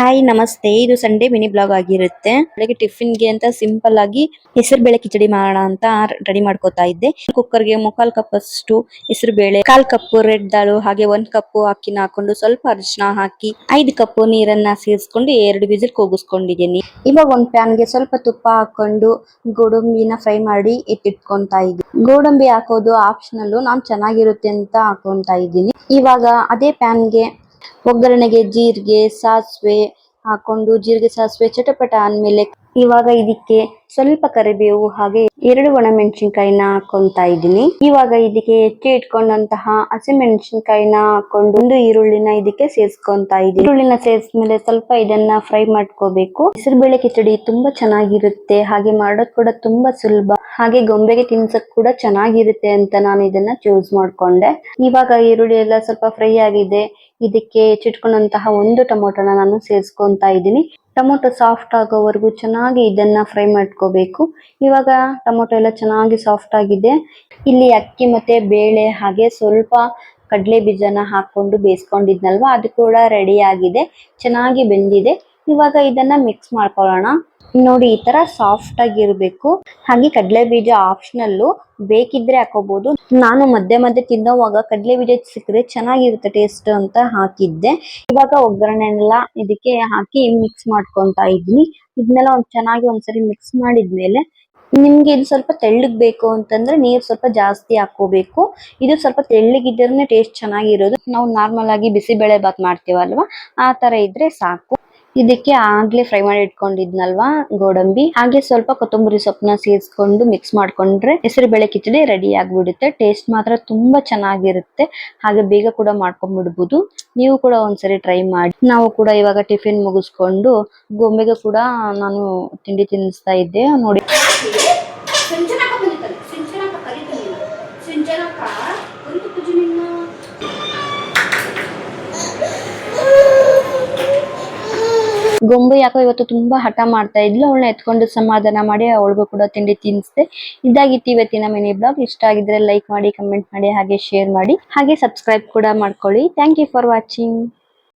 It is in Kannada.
ಹಾಯ್ ನಮಸ್ತೆ, ಇದು ಸಂಡೇ ಮಿನಿ ಬ್ಲಾಗ್ ಆಗಿರುತ್ತೆ. ಬೆಳಗ್ಗೆ ಟಿಫಿನ್ಗೆ ಅಂತ ಸಿಂಪಲ್ ಆಗಿ ಹೆಸರು ಬೇಳೆ ಕಿಚಡಿ ಮಾಡೋಣ ಅಂತ ರೆಡಿ ಮಾಡ್ಕೋತಾ ಇದ್ದೆ. ಕುಕ್ಕರ್ಗೆ 3/4 ಕಪ್ ಅಷ್ಟು ಹೆಸರು ಬೇಳೆ, 1/4 ಕಪ್ ರೆಡ್ ದಾಳು, ಹಾಗೆ 1 ಕಪ್ ಅಕ್ಕಿನ ಹಾಕೊಂಡು ಸ್ವಲ್ಪ ಅರಿಶಿನ ಹಾಕಿ 5 ಕಪ್ ನೀರನ್ನ ಸೇರಿಸ್ಕೊಂಡು 2 ವಿಸಿಲ್ ಕೂಗಿಸ್ಕೊಂಡಿದ್ದೀನಿ. ಇವಾಗ ಒಂದು ಪ್ಯಾನ್ಗೆ ಸ್ವಲ್ಪ ತುಪ್ಪ ಹಾಕೊಂಡು ಗೋಡಂಬಿನ ಫ್ರೈ ಮಾಡಿ ಎತ್ತಿಟ್ಕೊಂತಾ ಇದ್ದೀನಿ. ಗೋಡಂಬಿ ಹಾಕೋದು ಆಪ್ಷನಲ್, ನಾನು ಚೆನ್ನಾಗಿರುತ್ತೆ ಅಂತ ಹಾಕೊಂತಾ ಇದ್ದೀನಿ. ಇವಾಗ ಅದೇ ಪ್ಯಾನ್ಗೆ ಒಗ್ಗರಣೆಗೆ ಜೀರಿಗೆ ಸಾಸಿವೆ ಹಾಕೊಂಡು ಜೀರಿಗೆ ಸಾಸಿವೆ ಚಟಪಟ ಅಂದ್ಮೇಲೆ ಇವಾಗ ಇದಕ್ಕೆ ಸ್ವಲ್ಪ ಕರಿಬೇವು ಹಾಗೆ 2 ಒಣಮೆಣಸಿನಕಾಯಿನ ಹಾಕೊಂತಾ ಇದ್ದೀನಿ. ಇವಾಗ ಇದಕ್ಕೆ ಹೆಚ್ಚಿ ಇಟ್ಕೊಂಡಂತಹ ಹಸಿಮೆಣಸಿನಕಾಯಿನ ಹಾಕೊಂಡು 1 ಈರುಳ್ಳಿನ ಇದಕ್ಕೆ ಸೇರಿಸ್ಕೊಂತಾ ಇದ್ದೀನಿ. ಈರುಳ್ಳಿನ ಸೇರಿಸ್ಮೇಲೆ ಸ್ವಲ್ಪ ಇದನ್ನ ಫ್ರೈ ಮಾಡ್ಕೋಬೇಕು. ಹೆಸರುಬೇಳೆ ಕಿಚಡಿ ತುಂಬಾ ಚೆನ್ನಾಗಿರುತ್ತೆ, ಹಾಗೆ ಮಾಡೋದು ಕೂಡ ತುಂಬಾ ಸುಲಭ, ಹಾಗೆ ಗೊಂಬೆಗೆ ತಿನ್ಸಕ್ ಕೂಡ ಚೆನ್ನಾಗಿರುತ್ತೆ ಅಂತ ನಾನು ಇದನ್ನ ಚೂಸ್ ಮಾಡ್ಕೊಂಡೆ. ಇವಾಗ ಈರುಳ್ಳಿ ಎಲ್ಲ ಸ್ವಲ್ಪ ಫ್ರೈ ಆಗಿದೆ. ಇದಕ್ಕೆ ಹೆಚ್ಚಿಟ್ಕೊಂಡಂತಹ 1 ಟೊಮೊಟೊನ ನಾನು ಸೇರಿಸ್ಕೊಂತಾ ಇದ್ದೀನಿ. ಟೊಮೊಟೊ ಸಾಫ್ಟ್ ಆಗೋವರೆಗೂ ಚೆನ್ನಾಗಿ ಇದನ್ನ ಫ್ರೈ ಮಾಡ್ಕೋಬೇಕು. ಇವಾಗ ಟೊಮೊಟೊ ಎಲ್ಲ ಚೆನ್ನಾಗಿ ಸಾಫ್ಟ್ ಆಗಿದೆ. ಇಲ್ಲಿ ಅಕ್ಕಿ ಮತ್ತೆ ಬೇಳೆ ಹಾಗೆ ಸ್ವಲ್ಪ ಕಡಲೆ ಬೀಜನ ಹಾಕೊಂಡು ಬೇಯಿಸ್ಕೊಂಡಿದ್ನಲ್ವಾ, ಅದು ಕೂಡ ರೆಡಿ ಆಗಿದೆ, ಚೆನ್ನಾಗಿ ಬೆಂದಿದೆ. ಇವಾಗ ಇದನ್ನ ಮಿಕ್ಸ್ ಮಾಡ್ಕೊಳ್ಳೋಣ. ನೋಡಿ, ಈ ತರ ಸಾಫ್ಟ್ ಆಗಿರ್ಬೇಕು. ಹಾಗೆ ಕಡಲೆ ಬೀಜ ಆಪ್ಷನಲ್ಲು, ಬೇಕಿದ್ರೆ ಹಾಕೋಬಹುದು. ನಾನು ಮಧ್ಯೆ ಮಧ್ಯೆ ತಿನ್ನೋವಾಗ ಕಡಲೆ ಬೀಜ ಸಿಕ್ಕರೆ ಚೆನ್ನಾಗಿರುತ್ತೆ ಟೇಸ್ಟ್ ಅಂತ ಹಾಕಿದ್ದೆ. ಇವಾಗ ಒಗ್ಗರಣೆಲ್ಲ ಇದಕ್ಕೆ ಹಾಕಿ ಮಿಕ್ಸ್ ಮಾಡ್ಕೊಂತಾ ಇದ್ದೀನಿ. ಇದನ್ನೆಲ್ಲ ಚೆನ್ನಾಗಿ ಒಂದ್ಸರಿ ಮಿಕ್ಸ್ ಮಾಡಿದ್ಮೇಲೆ ನಿಮ್ಗೆ ಇದು ಸ್ವಲ್ಪ ತೆಳ್ಳಗ್ ಬೇಕು ಅಂತಂದ್ರೆ ನೀರ್ ಸ್ವಲ್ಪ ಜಾಸ್ತಿ ಹಾಕೋಬೇಕು. ಇದು ಸ್ವಲ್ಪ ತೆಳ್ಳಗಿದ್ರೆ ಟೇಸ್ಟ್ ಚೆನ್ನಾಗಿರೋದು. ನಾವು ನಾರ್ಮಲ್ ಆಗಿ ಬಿಸಿಬೇಳೆ ಬಾತ್ ಮಾಡ್ತೀವಲ್ವಾ, ಆ ತರ ಇದ್ರೆ ಸಾಕು. ಇದಕ್ಕೆ ಆಗ್ಲೇ ಫ್ರೈ ಮಾಡಿ ಇಟ್ಕೊಂಡಿದ್ನಲ್ವಾ ಗೋಡಂಬಿ, ಹಾಗೆ ಸ್ವಲ್ಪ ಕೊತ್ತಂಬರಿ ಸೊಪ್ಪನ್ನ ಸೇರಿಸ್ಕೊಂಡು ಮಿಕ್ಸ್ ಮಾಡ್ಕೊಂಡ್ರೆ ಹೆಸರು ಬೇಳೆ ಕಿಚಡಿ ರೆಡಿ ಆಗ್ಬಿಡುತ್ತೆ. ಟೇಸ್ಟ್ ಮಾತ್ರ ತುಂಬಾ ಚೆನ್ನಾಗಿರುತ್ತೆ, ಹಾಗೆ ಬೇಗ ಕೂಡ ಮಾಡ್ಕೊಂಡ್ಬಿಡ್ಬೋದು. ನೀವು ಕೂಡ ಒಂದ್ಸರಿ ಟ್ರೈ ಮಾಡಿ. ನಾವು ಕೂಡ ಇವಾಗ ಟಿಫಿನ್ ಮುಗಿಸ್ಕೊಂಡು ಗೊಂಬೆಗೆ ಕೂಡ ನಾನು ತಿಂಡಿ ತಿನ್ನಿಸ್ತಾ ಇದ್ದೆ. ನೋಡಿ, ಗೊಂಬೆ ಯಾಕೋ ಇವತ್ತು ತುಂಬಾ ಹಠ ಮಾಡ್ತಾ ಇದ್ಲು. ಅವಳನ್ನ ಎತ್ಕೊಂಡು ಸಮಾಧಾನ ಮಾಡಿ ಅವಳಿಗೂ ಕೂಡ ತಿಂಡಿ ತಿನ್ನಿಸ್ದೆ. ಇದಾಗಿತ್ತು ಇವತ್ತಿನ ಮಿನಿ ಬ್ಲಾಗ್. ಇಷ್ಟ ಆಗಿದ್ರೆ ಲೈಕ್ ಮಾಡಿ, ಕಮೆಂಟ್ ಮಾಡಿ, ಹಾಗೆ ಶೇರ್ ಮಾಡಿ, ಹಾಗೆ ಸಬ್ಸ್ಕ್ರೈಬ್ ಕೂಡ ಮಾಡ್ಕೊಳ್ಳಿ. Thank you for watching.